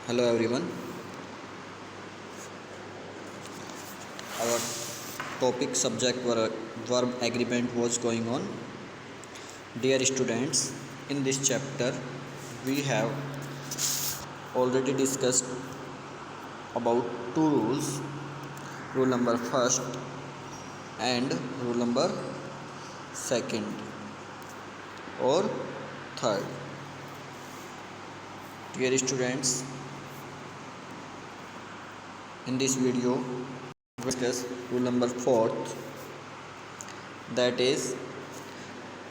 Hello everyone. Our topic subject verb agreement was going on. Dear students, in this chapter we have already discussed about two rules. Rule number first and rule number second or third. Dear students, in this video we discuss rule number fourth, that is,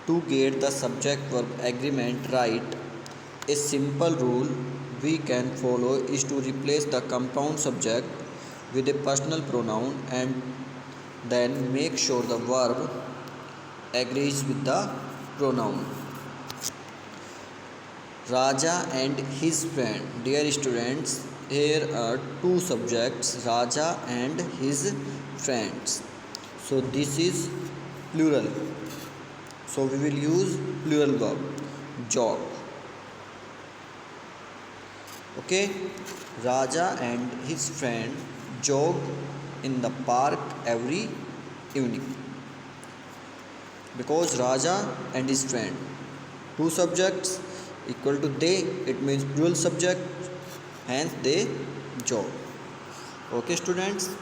to get the subject verb agreement right, a simple rule we can follow is to replace the compound subject with a personal pronoun and then make sure the verb agrees with the pronoun. Raja and his friend. Dear students, here are two subjects, Raja and his friends. So this is plural. So we will use plural verb, jog. Okay, Raja and his friend jog in the park every evening. Because Raja and his friend, two subjects equal to they, it means plural subject, hence they jog. Okay students,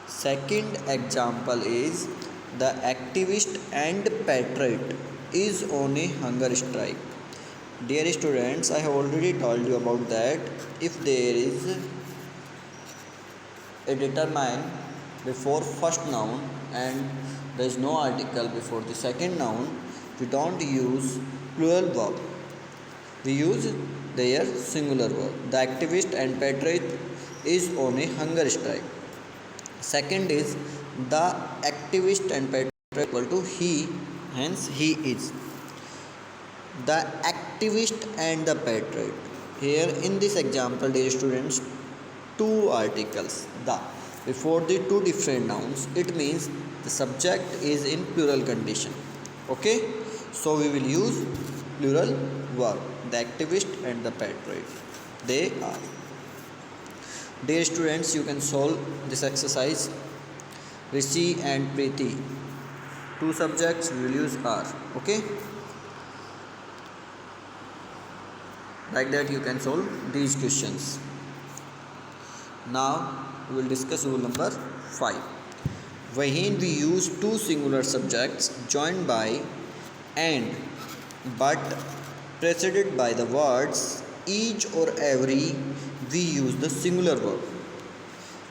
second example is the activist and patriot is on a hunger strike. Dear students, I have already told you about that. If there is a determine before first noun and there is no article before the second noun, we don't use plural verb, we use their singular verb. The activist and patriot is on a hunger strike. Second is the activist and patriot equal to he, hence he is. The activist and the patriot. Here in this example, dear students, two articles, the before the two different nouns, it means the subject is in plural condition. Okay, so we will use plural verb, the activist and the patriot, they are. Dear students, you can solve this exercise. Rishi and Preeti, two subjects, we will use are. Okay, like that you can solve these questions. Now we will discuss rule number 5. When we use two singular subjects joined by and but preceded by the words each or every, we use the singular verb.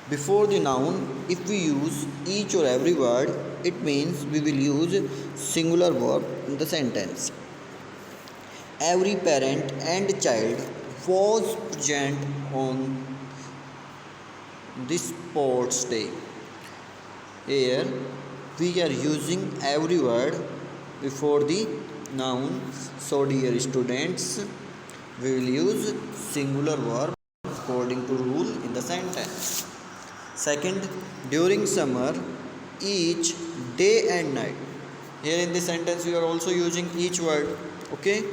Before the noun, if we use each or every word, it means we will use singular verb in the sentence. Every parent and child was present on this sports day. Here we are using every word before the noun. So dear students, we will use singular verb according to rule in the sentence. Second, during summer, each day and night. Here in this sentence we are also using each word. Okay,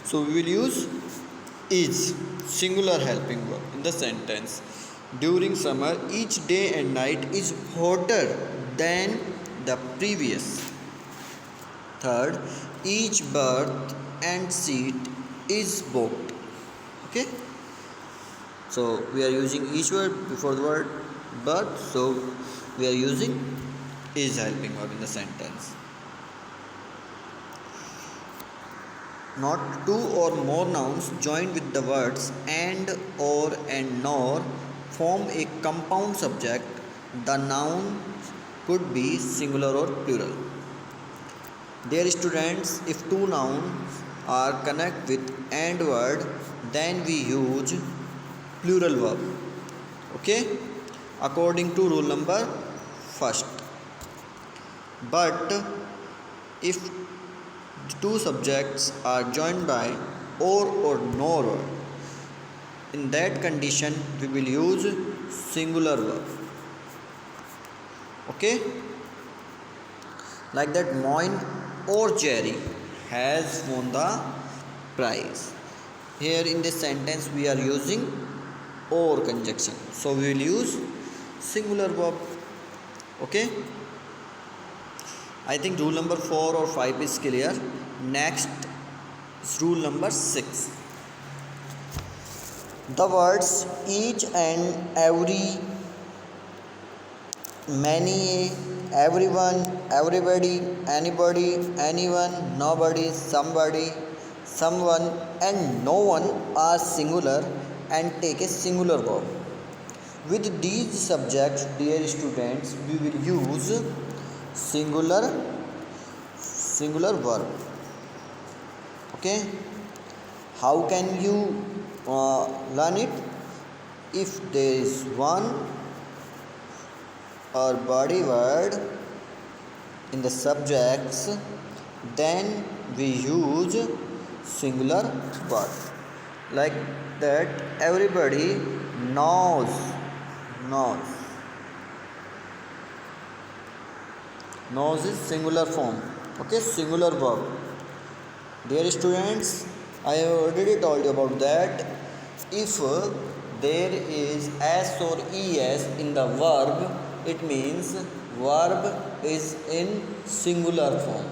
so we will use is, singular helping verb in the sentence. During summer, each day and night is hotter than the previous. Third, each berth and seat is booked. Okay, so we are using each word before the word berth, so we are using is helping verb in the sentence. Not two or more nouns joined with the words and, or, and, nor form a compound subject. The noun could be singular or plural. Dear students, if two nouns are connected with and word, then we use plural verb. Okay, according to rule number first. But if the two subjects are joined by or nor, in that condition we will use singular verb. Okay, like that, Moin or Jerry has won the prize. Here in this sentence we are using or conjunction, so we will use singular verb. Okay, I think rule number 4 or 5 is clear. Next is rule number 6. The words each and every, many, everyone, everybody, anybody, anyone, nobody, somebody, someone, and no one are singular and take a singular verb. With these subjects, dear students, we will use singular verb. Okay, how can you learn it? If there is one or body word in the subjects, then we use singular verb. Like that, everybody knows. Knows is singular form. Okay, singular verb. Dear students, I have already told you about that. If there is s or es in the verb, it means verb is in singular form.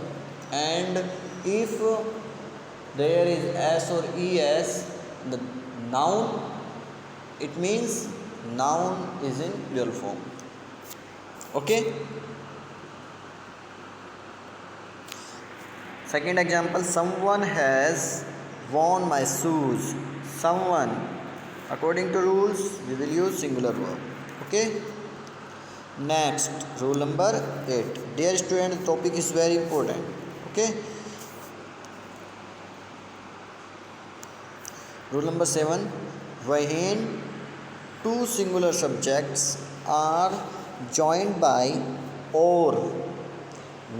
And if there is s or es in the noun, it means noun is in plural form. Okay. Second example, someone has worn my shoes. Someone. According to rules, we will use singular verb. Okay. Next, rule number 8. Dear student, the topic is very important. Okay. Rule number 7. When two singular subjects are joined by or,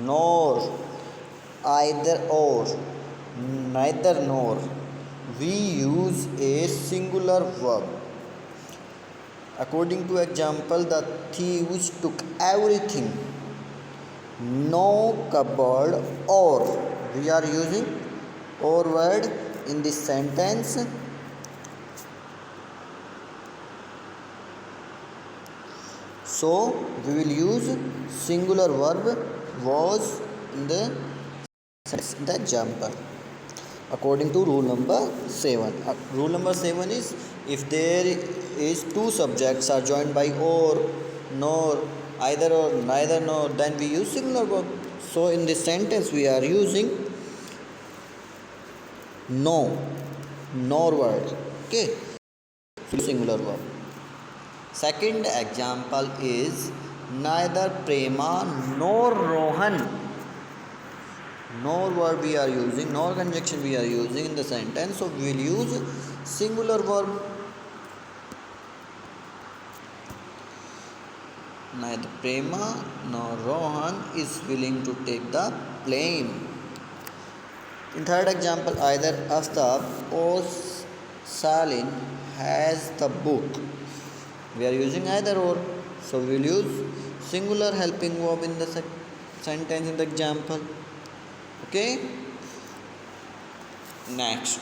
nor, either or, neither nor, we use a singular verb. According to example, the thieves took everything. No cupboard or. We are using or word in this sentence. So we will use singular verb was in the example. According to rule number 7. Rule number 7 is, if there is two subjects are joined by or, nor, either or, neither nor, then we use singular verb. So in this sentence we are using no, nor word. Okay, singular verb. Second example is, neither Prema nor Rohan. Nor word we are using, nor conjunction we are using in the sentence, so we will use singular verb. Neither Prema nor Rohan is willing to take the blame. In third example, either Aftab or Salin has the book. We are using either or, so we will use singular helping verb in the sentence in the example. Okay. Next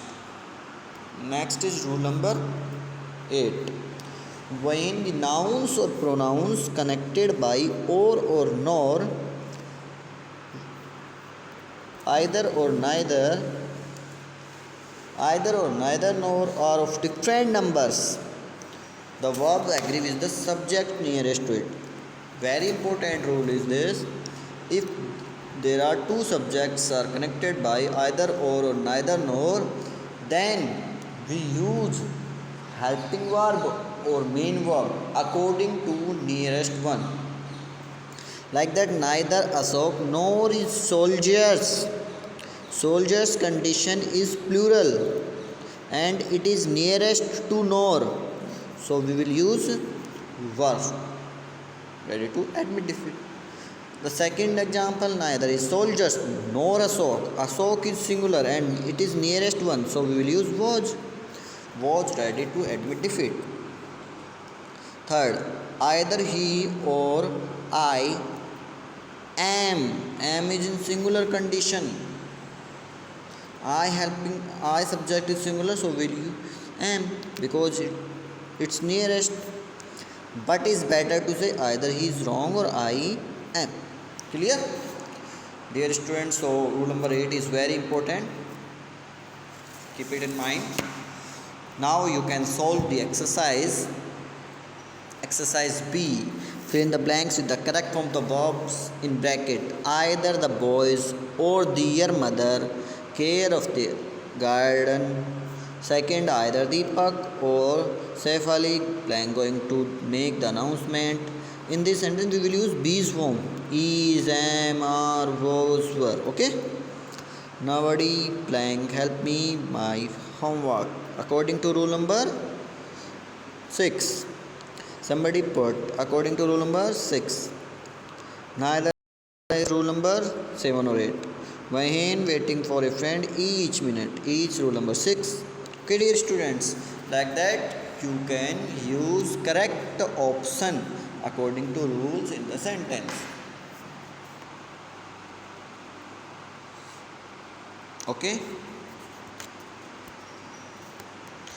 is rule number 8. When the nouns or pronouns connected by or nor, either or neither nor are of different numbers, the verbs agree with the subject nearest to it. Very important rule is this. If there are two subjects are connected by either or neither nor, then we use helping verb or main verb according to nearest one. Like that, neither Ashok nor his soldiers. Soldiers condition is plural and it is nearest to nor. So we will use verb. Ready to admit defeat. The second example, neither is soldiers nor Ashok. Ashok is singular and it is nearest one, so we will use was. Was ready to admit defeat. Third, either he or I am. Am is in singular condition. I subject is singular, so we will use am because its nearest, but is better to say either he is wrong or I am. Clear? Dear students, so rule number 8 is very important. Keep it in mind. Now you can solve the exercise. Exercise B. Fill in the blanks with the correct form of the verbs in bracket. Either the boys or their mother care of their garden. Second, either Deepak or Saif Ali blank going to make the announcement. In this sentence, we will use be's form. Is, am, are, was, were. Okay? Nobody blank help me my homework. According to rule number 6. Somebody put according to rule number 6. Neither is rule number 7 or 8. When waiting for a friend each minute. Each rule number 6. Okay, dear students, like that you can use correct option according to rules in the sentence. Okay.